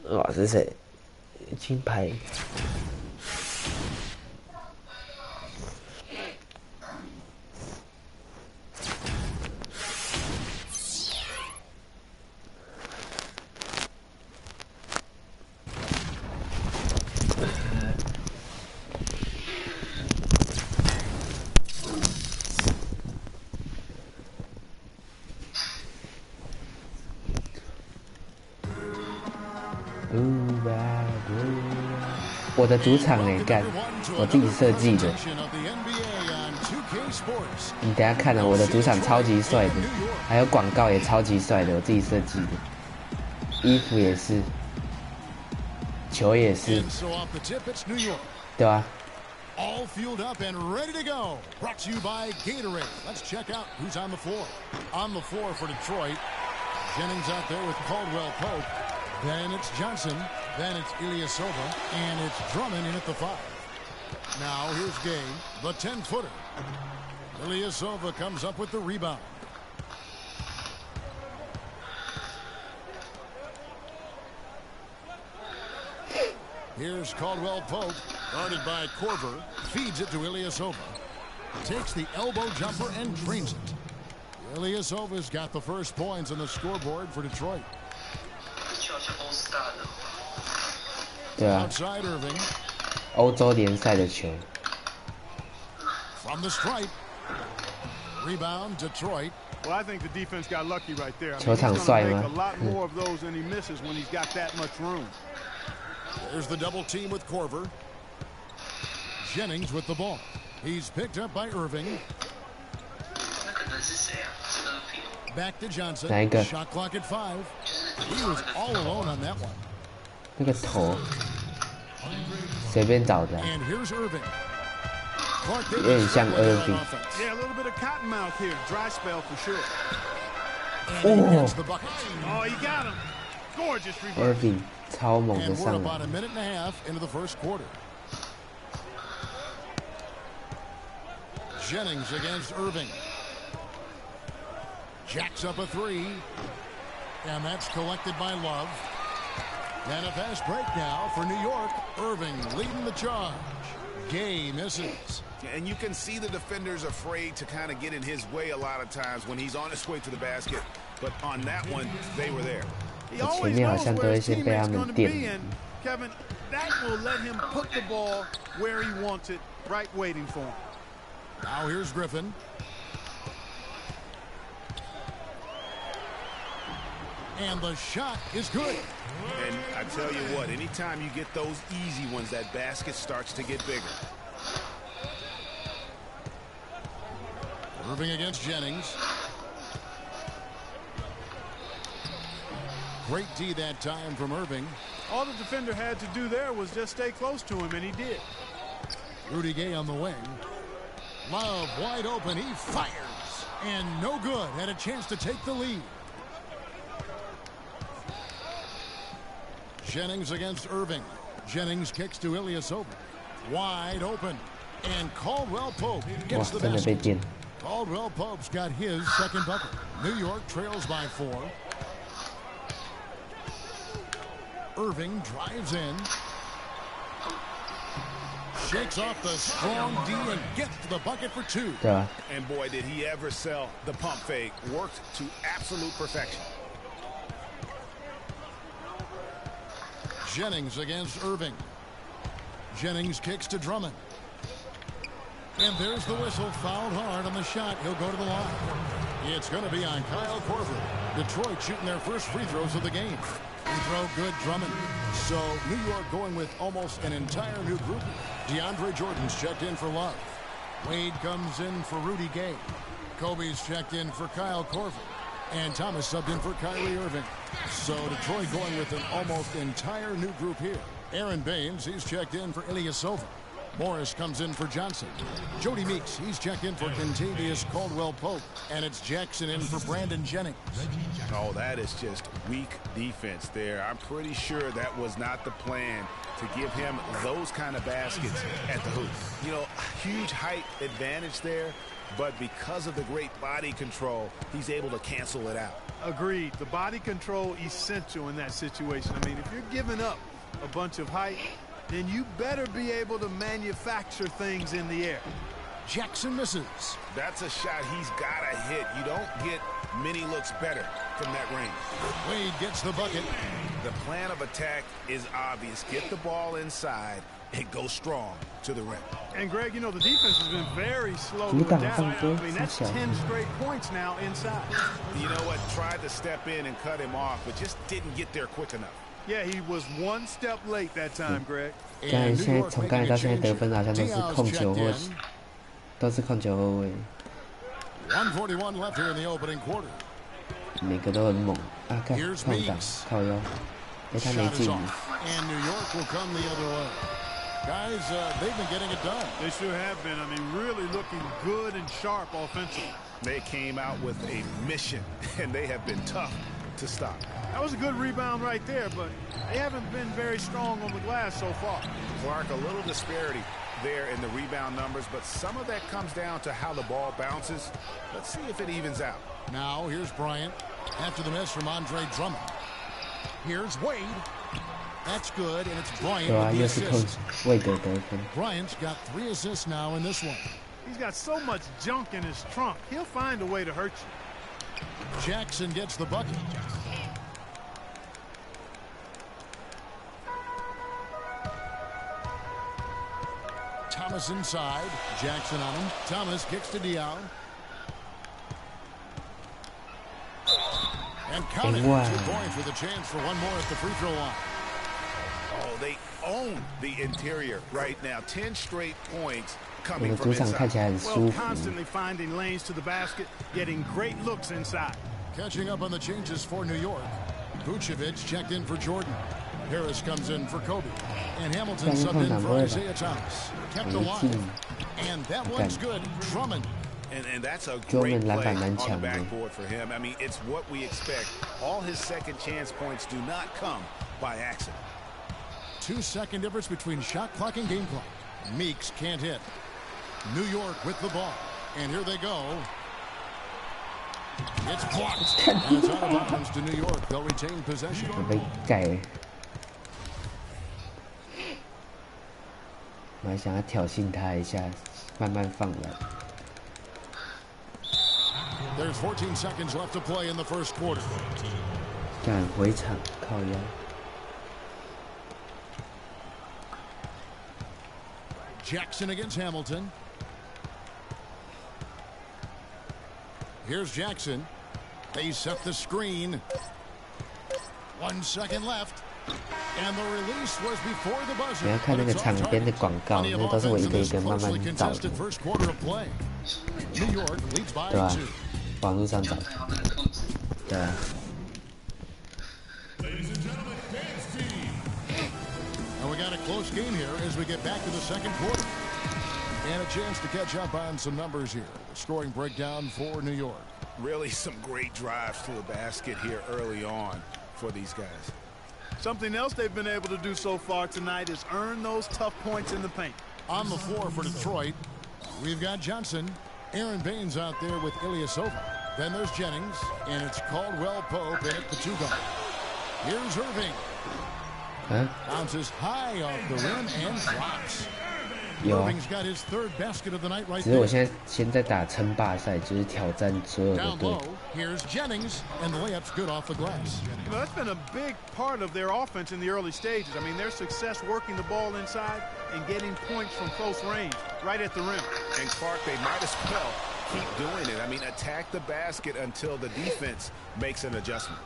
哇，是谁？金牌。我的主场哎，干，我自己设计的。你等一下看了，我的主场超级帅的，还有广告也超级帅的，我自己设计的，衣服也是，球也是，对吧？All fueled up and ready to go. Brought to you by Gatorade. Let's check out who's on the floor. On the floor for Detroit. Jennings out there with Caldwell Pope. Then it's Johnson. Then it's Ilyasova. And it's Drummond in at the 5. Now here's Gay, the 10-footer. Ilyasova comes up with the rebound. Here's Caldwell Pope, guarded by Korver, feeds it to Ilyasova. Takes the elbow jumper and drains it. Ilyasova's got the first points on the scoreboard for Detroit. 对啊， Outside Irving. 欧洲联赛的球。From the stripe. Rebound, Detroit. Well, I think the defense got lucky right there. I mean, 球场 he's 帅 gonna 吗 make a lot more of those than he misses when he's got that much room. There's the double team with Korver. Jennings with the ball. He's picked up by Irving. Back to Johnson. Shot clock at 5. He was all alone on that one. 那个头，随便找的、啊， And here's Irving. 有点像 Irving。 Yeah, a little bit of cottonmouth here. Dry spell for sure. And he gets the bucket. Oh, you got him. Gorgeous reverse. Irving 超猛的 And we're 上 about 来 a minute and a half into the first quarter. Jennings against Irving. Jacks up a three. And that's collected by Love. And a fast break now for New York. Irving leading the charge. Gay misses. And you can see the defenders afraid to kind of get in his way a lot of times when he's on his way to the basket. But on that one, they were there. He always knows where his teammate's going to be, and Kevin, that will let him put the ball where he wants it, right waiting for him. Now here's Griffin. And the shot is good. And I tell you what, anytime you get those easy ones, that basket starts to get bigger. Irving against Jennings. Great D that time from Irving. All the defender had to do there was just stay close to him, and he did. Rudy Gay on the wing. Love wide open. He fires. And no good. Had a chance to take the lead. Jennings against Irving. Jennings kicks to Ilyasova. Wide open. And Caldwell Pope gets the basket. Caldwell Pope's got his second bucket. New York trails by 4. Irving drives in. Shakes off the strong D and gets the bucket for 2. And boy, did he ever sell the pump fake. Worked to absolute perfection. Jennings against Irving. Jennings kicks to Drummond. And there's the whistle. Fouled hard on the shot. He'll go to the line. It's going to be on Kyle Korver. Detroit shooting their first free throws of the game. Free throw good, Drummond. So New York going with almost an entire new group. DeAndre Jordan's checked in for Love. Wade comes in for Rudy Gay. Kobe's checked in for Kyle Korver. And Thomas subbed in for Kyrie Irving. So Detroit going with an almost entire new group here. Aaron Baines, he's checked in for Ilyasova. Morris comes in for Johnson. Jody Meeks, he's checked in for Contavious Caldwell-Pope. And it's Jackson in for Brandon Jennings. Oh, that is just weak defense there. I'm pretty sure that was not the plan to give him those kind of baskets at the hoop. You know, huge height advantage there, but because of the great body control, he's able to cancel it out. Agreed. The body control essential in that situation. I mean, if you're giving up a bunch of height, then you better be able to manufacture things in the air. Jackson misses. That's a shot he's got to hit. You don't get many looks better from that range. Wade gets the bucket. The plan of attack is obvious. Get the ball inside and go strong to the rim. And Greg, you know, the defense has been very slow to adapt. I mean, that's 10 straight points now inside. You know what? Tried to step in and cut him off, but just didn't get there quick enough. Yeah, he was one step late that time, Greg. 刚才从刚才到现在得分好像都是控球或都是控球后卫， 141 left here in the opening quarter. 每个都很猛啊！看碰挡靠腰，他没进。 And New York will come the other way. Guys, they've been getting it done. They sure have been. I mean, really looking good and sharp offensively. They came out with a mission, and they have been tough to stop. That was a good rebound right there, but they haven't been very strong on the glass so far. Clark, a little disparity there in the rebound numbers, but some of that comes down to how the ball bounces. Let's see if it evens out. Now, here's Bryant after the miss from Andre Drummond. Here's Wade. That's good, and it's Bryant with the assist. Bryant's got 3 assists now in this one. He's got so much junk in his trunk. He'll find a way to hurt you. Jackson gets the bucket. Thomas inside. Jackson on him. Thomas kicks to Diaw. And counted. 2 points with a chance for one more at the free throw line. Oh, they own the interior right now. 10 straight points coming 我的 from 主场看 inside. 起来很舒 Well, 服。 constantly finding lanes to the basket, getting great looks inside. Catching up on the changes for New York. Vucevic checked in for Jordan. Harris comes in for Kobe. And Hamilton subbed in for Isaiah Thomas. Kept alive. And that one's good. Drummond. And that's a great play on the backboard for him. I mean, it's what we expect. All his second chance points do not come by accident. 2-second difference between shot clock and game clock. Meeks can't hit. New York with the ball. And here they go. It's blocked. And it's out of bounds to New York. They'll retain possession. 我被盖了，我还想要挑衅他一下，慢慢放人。There's 14 seconds left to play in the first quarter. 干回场靠腰。Jackson against Hamilton. Here's Jackson. They set the screen. 1 second left. And the release was before the 你 buzzer. 要看那个场边的广告，那都是我一个一个慢慢找的， First quarter of play. New York leads by 对吧 2. 网络上找，对啊。 And we got a close game here as we get back to the second quarter. And a chance to catch up on some numbers here. The scoring breakdown for New York. Really some great drives to the basket here early on for these guys. Something else they've been able to do so far tonight is earn those tough points in the paint. On the floor for Detroit, we've got Johnson. Aaron Baines out there with Ilyasova. Then there's Jennings, and it's Caldwell Pope in at the 2 guard. Here's Irving. Bounces high off the rim and drops. 有啊， Irving's got his third basket of the night right 只是我 there. 现在打称霸赛，就是挑战所有的 Down 队 low,。here's Jennings, and the layup's good off the glass. You know, that's been a big part of their offense in the early stages. I mean, their success working the ball inside and getting points from close range, right at the rim. And Clark, they might as well keep doing it. I mean, attack the basket until the defense makes an adjustment.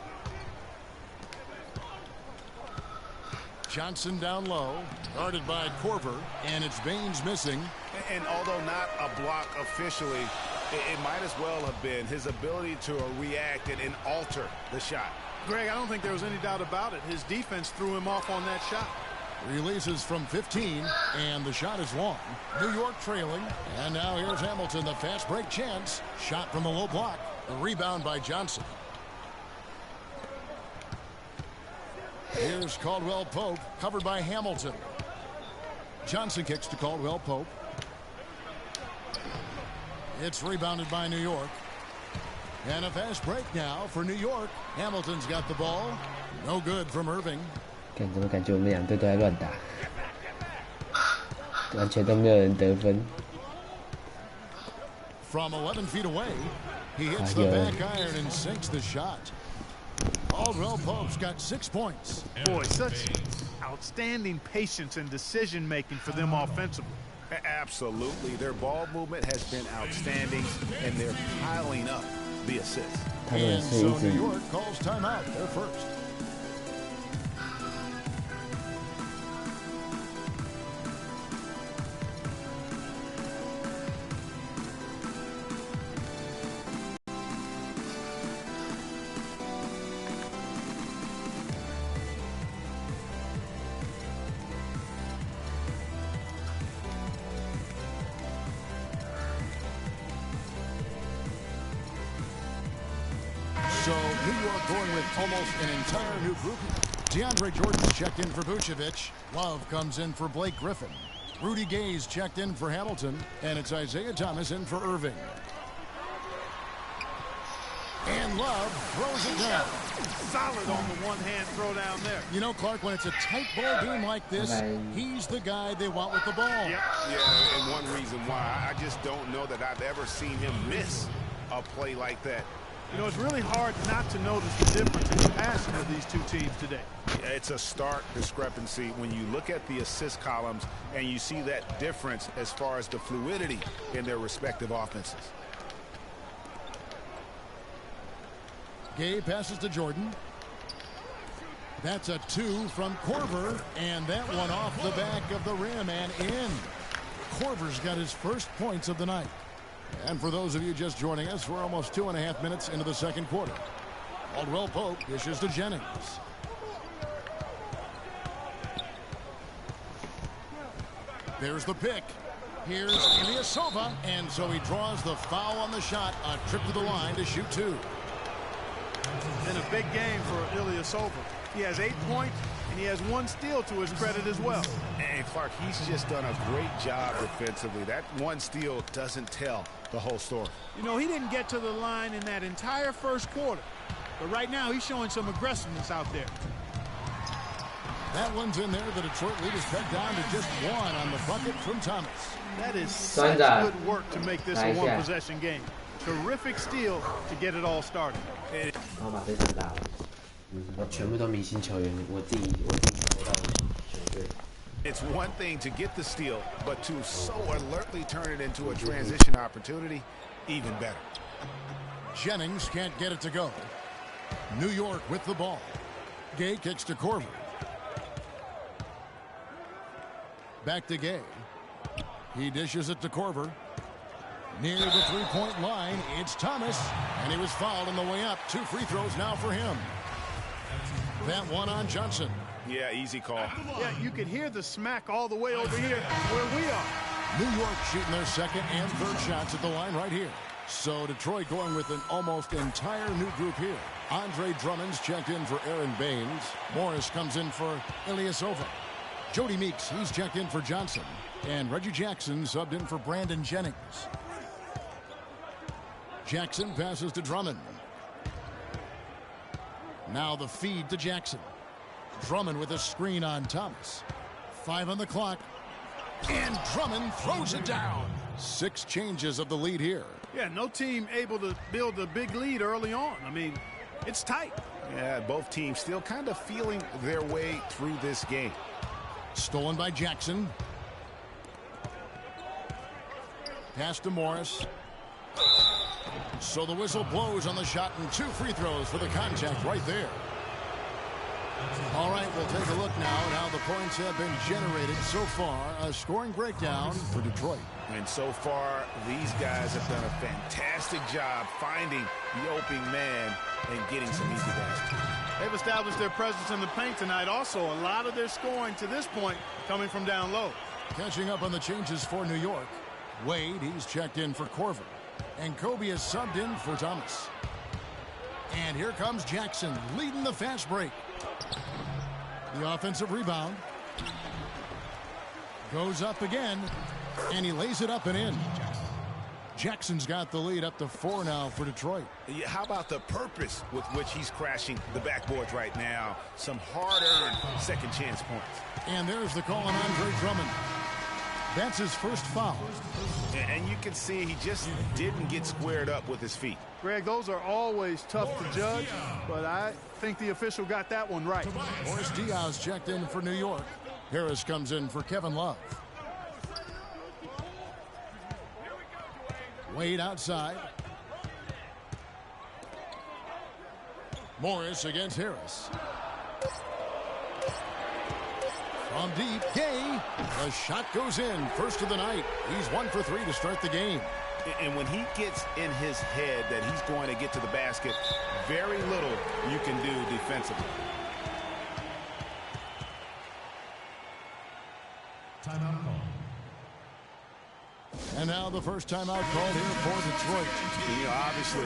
Johnson down low, guarded by Korver, and it's Baines missing. And although not a block officially, it might as well have been his ability to react and alter the shot. Greg, I don't think there was any doubt about it. His defense threw him off on that shot. Releases from 15, and the shot is long. New York trailing, and now here's Hamilton, the fast break chance. Shot from the low block. The rebound by Johnson. Here's Caldwell Pope, covered by Hamilton. Johnson kicks to Caldwell Pope. It's rebounded by New York. And a fast break now for New York. Hamilton's got the ball. No good from Irving. 看怎么感觉我们两队都在乱打，完全都没有人得分。 From 11 feet away, he hits the back iron and sinks the shot. Caldwell Pope's got 6 points. Boy, such outstanding patience and decision-making for them offensively. Absolutely. Their ball movement has been outstanding, and they're piling up the assists. 他们 And 是 so 一直 New York calls timeout. They're first. So New York going with almost an entire new group. DeAndre Jordan's checked in for Vucevic. Love comes in for Blake Griffin. Rudy Gay's checked in for Hamilton. And it's Isaiah Thomas in for Irving. And Love throws it down. Solid on the one-hand throw down there. You know, Clark, when it's a tight ball game like this, he's the guy they want with the ball. Yep. Yeah, and one reason why I just don't know that I've ever seen him miss a play like that. You know, it's really hard not to notice the difference in the passing of these two teams today. It's a stark discrepancy when you look at the assist columns and you see that difference as far as the fluidity in their respective offenses. Gay passes to Jordan. That's a 2 from Korver, and that one off the back of the rim and in. Korver's got his first points of the night. And for those of you just joining us, we're almost 2.5 minutes into the second quarter. Caldwell Pope dishes to Jennings. There's the pick. Here's Ilyasova, and so he draws the foul on the shot. A trip to the line to shoot 2. Been a big game for Ilyasova. He has 8 points, and he has 1 steal to his credit as well. And Clark, he's just done a great job defensively. That 1 steal doesn't tell the whole story. You know, he didn't get to the line in that entire first quarter. But right now, he's showing some aggressiveness out there. That one's in there. The Detroit lead is cut down to just 1 on the bucket from Thomas. That is such good work to make this a one-possession game. Terrific steal to get it all started. 然后把对手打完，我全部都明星球员，我自己投到球队。It's one thing to get the steal, but to so alertly turn it into a transition opportunity, even better. Jennings can't get it to go. New York with the ball. Gay kicks to Corver. Back to Gay. He dishes it to Corver. Near the three-point line, it's Thomas, and he was fouled on the way up. 2 free throws now for him. That one on Johnson. Yeah, easy call. Yeah, you can hear the smack all the way over here where we are. New York shooting their second and third shots at the line right here. So Detroit going with an almost entire new group here. Andre Drummond's checked in for Aaron Baines. Morris comes in for Ilyasova. Jody Meeks, he's checked in for Johnson. And Reggie Jackson subbed in for Brandon Jennings. Jackson passes to Drummond. Now the feed to Jackson. Drummond with a screen on Thomas. 5 on the clock. And Drummond throws it down. 6 changes of the lead here. Yeah, no team able to build a big lead early on. I mean, it's tight. Yeah, both teams still kind of feeling their way through this game. Stolen by Jackson. Pass to Morris. So the whistle blows on the shot, and 2 free throws for the contact right there. All right, we'll take a look now at how the points have been generated so far. A scoring breakdown for Detroit. And so far, these guys have done a fantastic job finding the opening man and getting some easy baskets. They've established their presence in the paint tonight. Also, a lot of their scoring to this point coming from down low. Catching up on the changes for New York. Wade, he's checked in for Corver. And Kobe is subbed in for Thomas. And here comes Jackson leading the fast break. The offensive rebound. Goes up again. And he lays it up and in. Jackson's got the lead up to 4 now for Detroit. Yeah, how about the purpose with which he's crashing the backboards right now? Some hard-earned second chance points. And there's the call on Andre Drummond. That's his first foul. And you can see he just didn't get squared up with his feet. Greg, those are always tough to judge, but I think the official got that one right. Boris Diaz checked in for New York. Harris comes in for Kevin Love. Wade outside. Morris against Harris. From deep, Gay. The shot goes in. First of the night. He's 1 for 3 to start the game. And when he gets in his head that he's going to get to the basket, very little you can do defensively. Timeout call. And now the first timeout called here for Detroit. You know, obviously,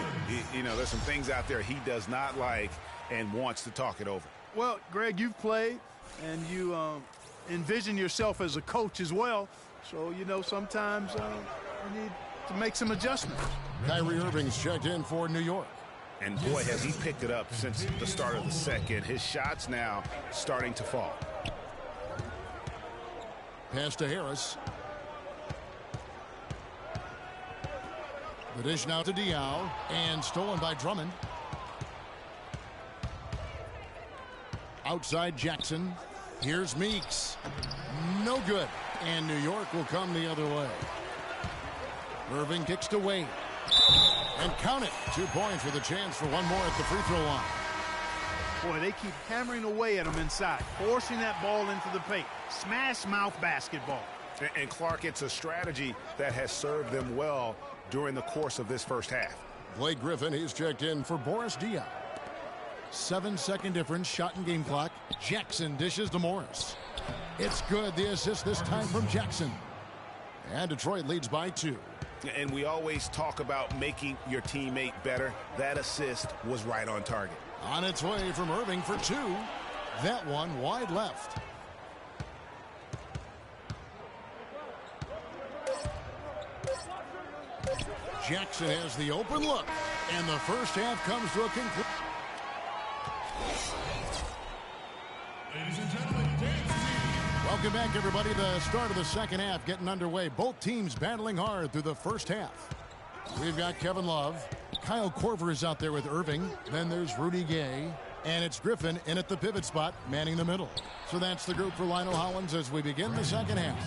there's some things out there he does not like and wants to talk it over. Well, Greg, you've played, and you envision yourself as a coach as well. So, sometimes you need to make some adjustments. Kyrie Irving's checked in for New York. And boy, has he picked it up since the start of the second. His shots now starting to fall. Pass to Harris. The dish now to Diaw, and stolen by Drummond. Outside Jackson. Here's Meeks. No good. And New York will come the other way. Irving kicks to Wade. And count it. 2 points with a chance for one more at the free throw line. Boy, they keep hammering away at him inside, forcing that ball into the paint. Smash mouth basketball. And Clark, it's a strategy that has served them well during the course of this first half. Blake Griffin, he's checked in for Boris Diaw. 7-second difference, shot and game clock. Jackson dishes to Morris. It's good. The assist this time from Jackson. And Detroit leads by 2. And we always talk about making your teammate better. That assist was right on target. On its way from Irving for 2. That one wide left. Jackson has the open look, and the first half comes to a conclusion. Ladies and gentlemen, dance team. Welcome back, everybody. The start of the second half getting underway. Both teams battling hard through the first half. We've got Kevin Love. Kyle Korver is out there with Irving. Then there's Rudy Gay. And it's Griffin in at the pivot spot, manning the middle. So that's the group for Lionel Hollins as we begin the second half.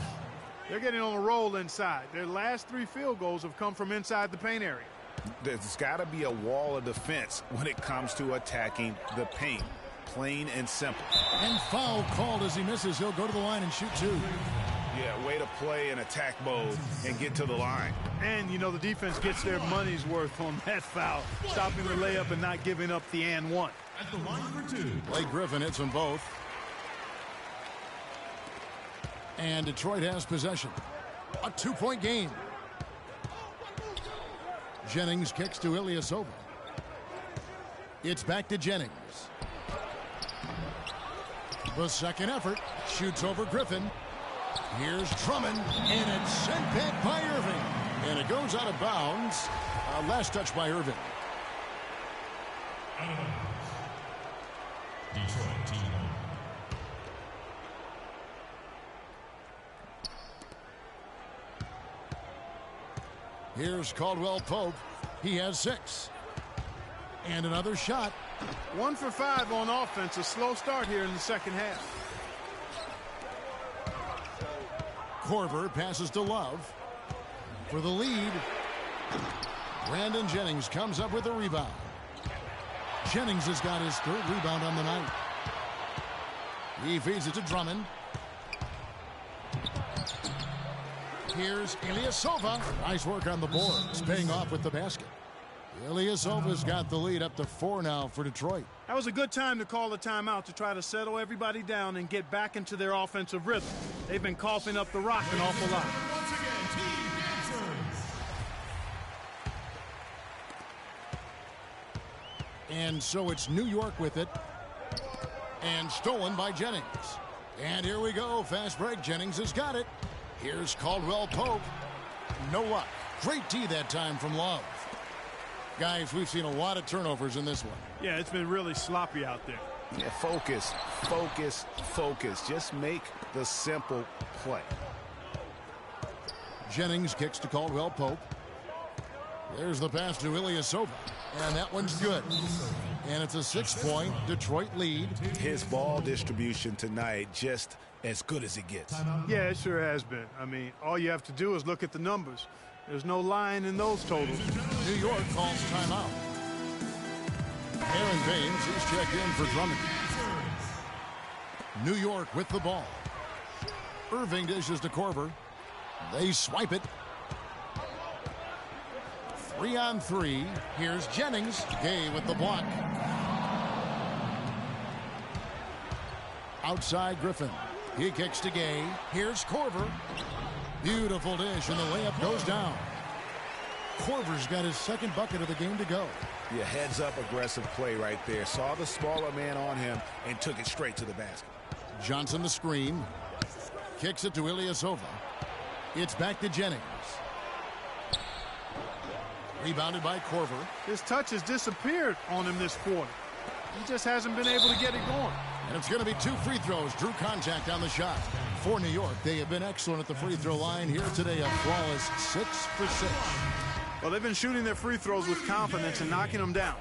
They're getting on a roll inside. Their last 3 field goals have come from inside the paint area. There's got to be a wall of defense when it comes to attacking the paint. Plain and simple. And foul called as he misses. He'll go to the line and shoot 2. Yeah, way to play in attack mode and get to the line. And, you know, the defense gets their money's worth on that foul, stopping the layup and not giving up the and one. At the line for 2. Blake Griffin hits them both. And Detroit has possession. A 2-point game. Jennings kicks to Ilyasova. It's back to Jennings. The second effort shoots over Griffin. Here's Drummond, and it's sent back by Irving. And it goes out of bounds. Last touch by Irving. Out of bounds. Detroit team. Here's Caldwell Pope. He has 6. And another shot. 1 for 5 on offense. A slow start here in the second half. Korver passes to Love for the lead. Brandon Jennings comes up with a rebound. Jennings has got his 3rd rebound on the night. He feeds it to Drummond. Here's Ilyasova. Nice work on the boards, paying off with the basket. Ilyasova's got the lead up to 4 now for Detroit. That was a good time to call a timeout to try to settle everybody down and get back into their offensive rhythm. They've been coughing up the rock an awful lot. Once again, team dancers. And so it's New York with it. And stolen by Jennings. And here we go. Fast break. Jennings has got it. Here's Caldwell Pope. No luck. Great D that time from Love. Guys, we've seen a lot of turnovers in this one. Yeah, it's been really sloppy out there. Yeah, focus, focus, focus. Just make the simple play. Jennings kicks to Caldwell Pope. There's the pass to Ilyasova. And that one's good. And it's a 6-point Detroit lead. His ball distribution tonight just as good as it gets. Yeah, it sure has been. I mean, all you have to do is look at the numbers. There's no line in those totals. New York calls timeout. Aaron Baines is checked in for Drummond. New York with the ball. Irving dishes to Korver. They swipe it. 3-on-3. Here's Jennings. Gay with the block. Outside Griffin. He kicks to Gay. Here's Korver. Beautiful dish, and the layup goes down. Korver's got his 2nd bucket of the game to go. Yeah, heads up aggressive play right there. Saw the smaller man on him and took it straight to the basket. Johnson the screen. Kicks it to Ilyasova. It's back to Jennings. Rebounded by Korver. His touch has disappeared on him this quarter. He just hasn't been able to get it going. And it's going to be 2 free throws. Drew contact on the shot. For New York, they have been excellent at the free throw line here today. A flawless 6 for 6. Well, they've been shooting their free throws with confidence and knocking them down.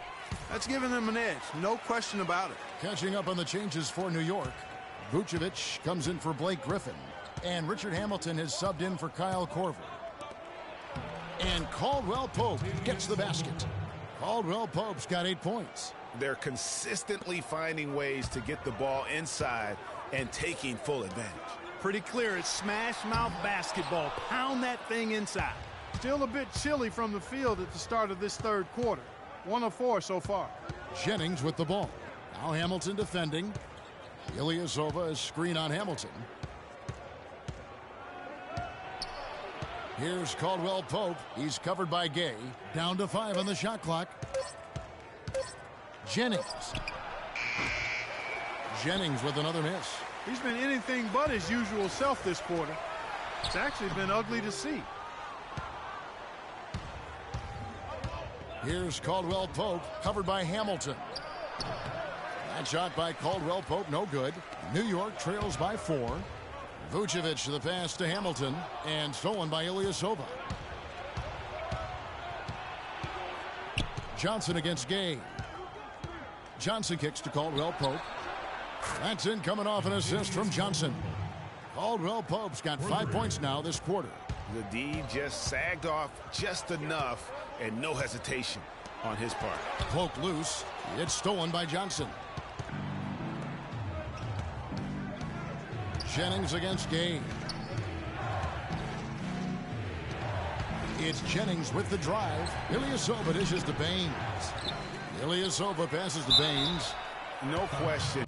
That's giving them an edge. No question about it. Catching up on the changes for New York. Vucevic comes in for Blake Griffin. And Richard Hamilton has subbed in for Kyle Korver. And Caldwell Pope gets the basket. Caldwell Pope's got 8 points. They're consistently finding ways to get the ball inside and taking full advantage. Pretty clear it's smash mouth basketball. Pound that thing inside. Still a bit chilly from the field at the start of this 3rd quarter. 1 of 4 so far. Jennings with the ball. Now Hamilton defending. Ilyasova is screen on Hamilton. Here's Caldwell Pope. He's covered by Gay. Down to 5 on the shot clock. Jennings. Jennings with another miss. He's been anything but his usual self this quarter. It's actually been ugly to see. Here's Caldwell Pope, covered by Hamilton. That shot by Caldwell Pope, no good. New York trails by 4. Vucevic to the pass to Hamilton, and stolen by Ilyasova. Johnson against Gay. Johnson kicks to Caldwell Pope. That's in, coming off an assist from Johnson. Caldwell Pope's got 5 points now this quarter. The D just sagged off just enough, and no hesitation on his part. Pope loose. It's stolen by Johnson. Jennings against Gay. It's Jennings with the drive. Ilyasova dishes to Baines. Ilyasova passes to Baines. No question,